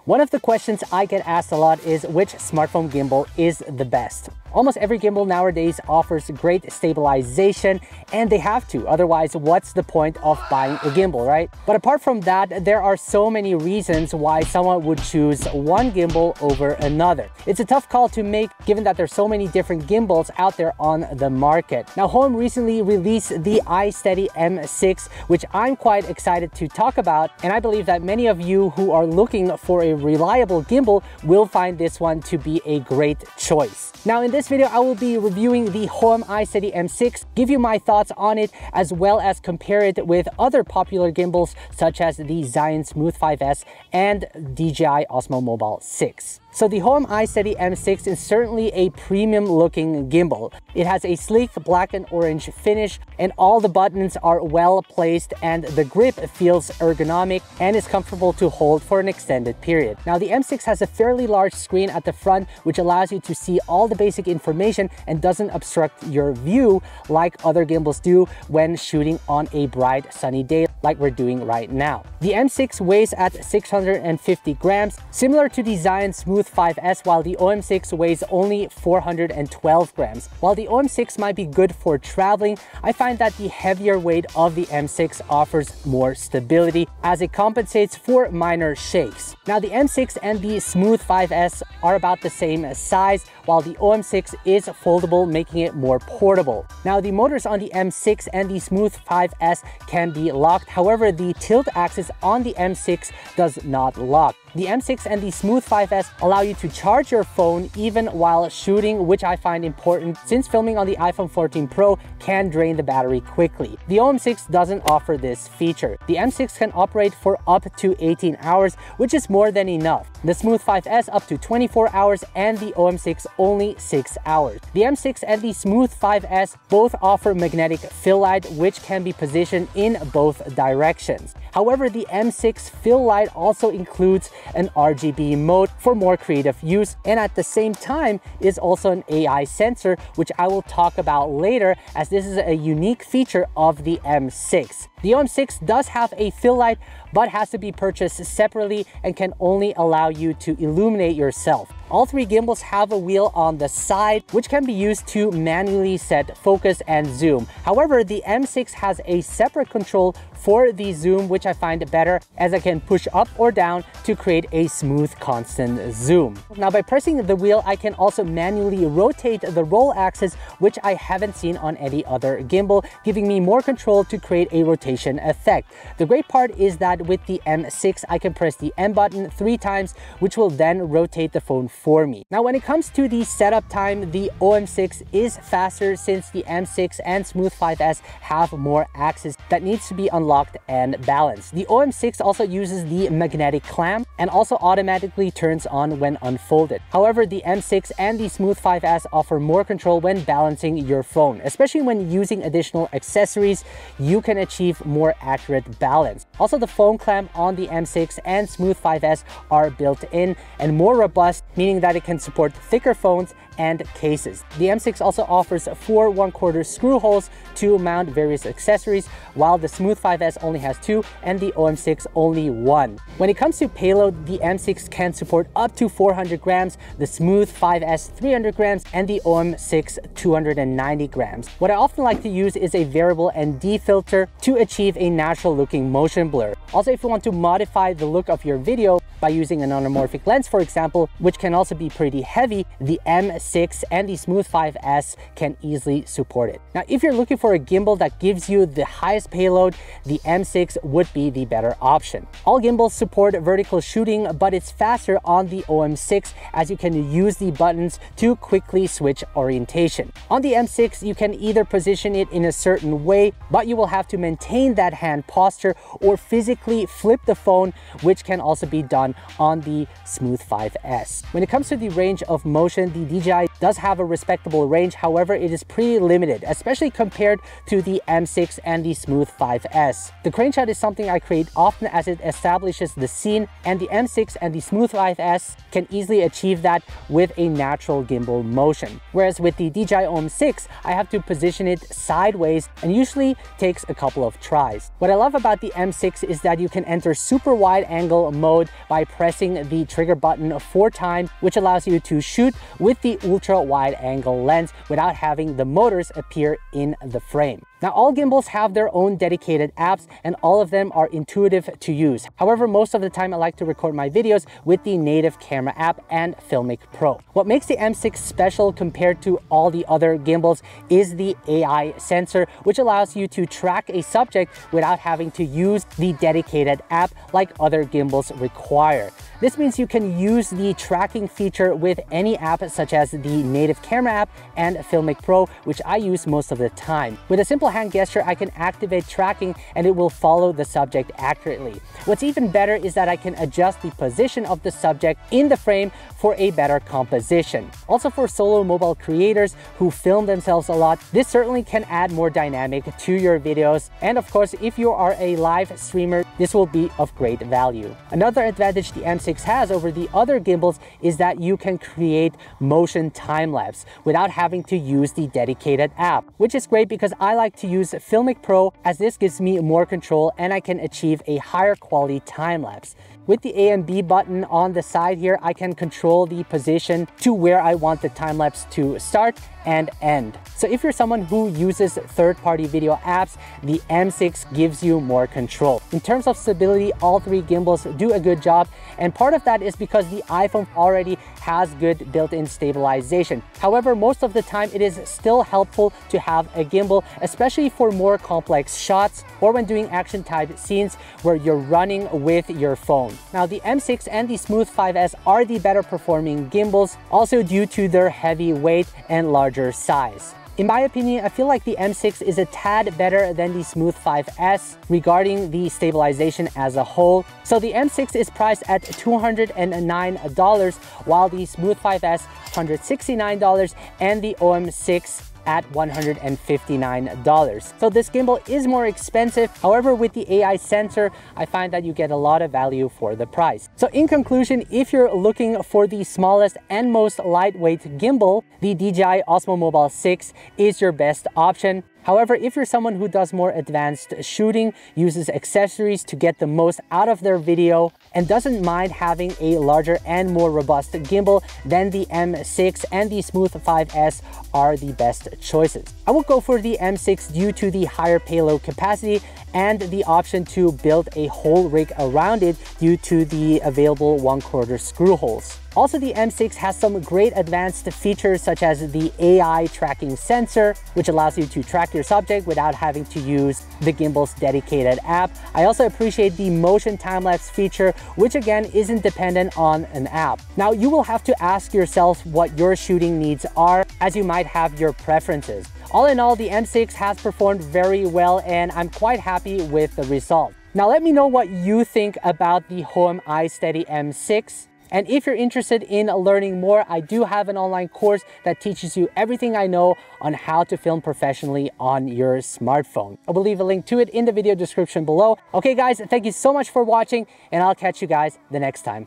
One of the questions I get asked a lot is which smartphone gimbal is the best. Almost every gimbal nowadays offers great stabilization, and they have to, otherwise what's the point of buying a gimbal, right? But apart from that, there are so many reasons why someone would choose one gimbal over another. It's a tough call to make given that there's so many different gimbals out there on the market. Now, Hohem recently released the iSteady M6, which I'm quite excited to talk about, and I believe that many of you who are looking for a reliable gimbal will find this one to be a great choice. Now, in this video, I will be reviewing the Hohem iSteady M6, give you my thoughts on it, as well as compare it with other popular gimbals such as the Zion Smooth 5S and DJI Osmo Mobile 6. So the Hohem iSteady M6 is certainly a premium looking gimbal. It has a sleek black and orange finish, and all the buttons are well placed, and the grip feels ergonomic and is comfortable to hold for an extended period. Now, the M6 has a fairly large screen at the front, which allows you to see all the basic information and doesn't obstruct your view like other gimbals do when shooting on a bright sunny day like we're doing right now. The M6 weighs at 650 grams, similar to the Zion Smooth 5S, while the OM6 weighs only 412 grams. While the OM6 might be good for traveling, I find that the heavier weight of the M6 offers more stability as it compensates for minor shakes. Now, the M6 and the Smooth 5S are about the same size, while the OM6 is foldable, making it more portable. Now, the motors on the M6 and the Smooth 5S can be locked. However, the tilt axis on the M6 does not lock. The M6 and the Smooth 5S allow you to charge your phone even while shooting, which I find important since filming on the iPhone 14 Pro can drain the battery quickly. The OM6 doesn't offer this feature. The M6 can operate for up to 18 hours, which is more than enough. The Smooth 5S up to 24 hours and the OM6 only 6 hours. The M6 and the Smooth 5S both offer magnetic fill light, which can be positioned in both directions. However, the M6 fill light also includes an RGB mode for more creative use, and at the same time is also an AI sensor, which I will talk about later, as this is a unique feature of the M6. The OM6 does have a fill light, but has to be purchased separately and can only allow you to illuminate yourself. All three gimbals have a wheel on the side, which can be used to manually set focus and zoom. However, the M6 has a separate control for the zoom, which I find better as I can push up or down to create a smooth, constant zoom. Now, by pressing the wheel, I can also manually rotate the roll axis, which I haven't seen on any other gimbal, giving me more control to create a rotation effect. The great part is that with the M6, I can press the M button 3 times, which will then rotate the phone for me. Now, when it comes to the setup time, the OM6 is faster since the M6 and Smooth 5S have more axes that needs to be unlocked and balanced. The OM6 also uses the magnetic clamp and also automatically turns on when unfolded. However, the M6 and the Smooth 5S offer more control when balancing your phone. Especially when using additional accessories, you can achieve more accurate balance. Also, the phone clamp on the M6 and Smooth 5S are built in and more robust, meaning that it can support thicker phones and cases. The M6 also offers 4 1/4 screw holes to mount various accessories, while the Smooth 5S only has 2 and the OM6 only 1. When it comes to payload, the M6 can support up to 400 grams, the Smooth 5S 300 grams, and the OM6 290 grams. What I often like to use is a variable ND filter to achieve a natural looking motion blur. Also, if you want to modify the look of your video by using an anamorphic lens, for example, which can also be pretty heavy, the M6 and the Smooth 5S can easily support it. Now, if you're looking for a gimbal that gives you the highest payload, the M6 would be the better option. All gimbals support vertical shooting, but it's faster on the OM6 as you can use the buttons to quickly switch orientation. On the M6, you can either position it in a certain way, but you will have to maintain that hand posture or physically flip the phone, which can also be done on the Smooth 5S. When it comes to the range of motion, the DJI does have a respectable range. However, it is pretty limited, especially compared to the M6 and the Smooth 5S. The crane shot is something I create often as it establishes the scene, and the M6 and the Smooth 5S can easily achieve that with a natural gimbal motion. Whereas with the DJI Hohem 6, I have to position it sideways and usually takes a couple of tries. What I love about the M6 is that you can enter super wide angle mode by pressing the trigger button 4 times, which allows you to shoot with the ultra wide angle lens without having the motors appear in the frame. Now, all gimbals have their own dedicated apps and all of them are intuitive to use. However, most of the time I like to record my videos with the native camera app and Filmmaking Pro. What makes the M6 special compared to all the other gimbals is the AI sensor, which allows you to track a subject without having to use the dedicated app like other gimbals require. This means you can use the tracking feature with any app such as the native camera app and Filmmaking Pro, which I use most of the time. With a simple hand gesture, I can activate tracking and it will follow the subject accurately. What's even better is that I can adjust the position of the subject in the frame for a better composition. Also, for solo mobile creators who film themselves a lot, this certainly can add more dynamic to your videos. And of course, if you are a live streamer, this will be of great value. Another advantage the M6 has over the other gimbals is that you can create motion time-lapse without having to use the dedicated app, which is great because I like to use Filmmaking Pro as this gives me more control and I can achieve a higher quality time-lapse. With the A and B button on the side here, I can control the position to where I want the time-lapse to start and end. So if you're someone who uses third-party video apps, the M6 gives you more control. In terms of stability, all 3 gimbals do a good job, and part of that is because the iPhone already has good built-in stabilization. However, most of the time it is still helpful to have a gimbal, especially for more complex shots or when doing action-type scenes where you're running with your phone. Now, the M6 and the Smooth 5S are the better performing gimbals, also due to their heavy weight and larger size. In my opinion, I feel like the M6 is a tad better than the Smooth 5S regarding the stabilization as a whole. So the M6 is priced at $209, while the Smooth 5S $169 and the Hohem 6 at $159. So this gimbal is more expensive. However, with the AI sensor, I find that you get a lot of value for the price. So in conclusion, if you're looking for the smallest and most lightweight gimbal, the DJI Osmo Mobile 6 is your best option. However, if you're someone who does more advanced shooting, uses accessories to get the most out of their video, and doesn't mind having a larger and more robust gimbal, then the M6 and the Smooth 5S are the best choices. I will go for the M6 due to the higher payload capacity and the option to build a whole rig around it due to the available 1/4 screw holes. Also, the M6 has some great advanced features such as the AI tracking sensor, which allows you to track your subject without having to use the gimbal's dedicated app. I also appreciate the motion time-lapse feature, which again isn't dependent on an app. Now, you will have to ask yourself what your shooting needs are, as you might have your preferences. All in all, the M6 has performed very well and I'm quite happy with the result. Now, let me know what you think about the Hohem iSteady M6. And if you're interested in learning more, I do have an online course that teaches you everything I know on how to film professionally on your smartphone. I will leave a link to it in the video description below. Okay guys, thank you so much for watching and I'll catch you guys the next time.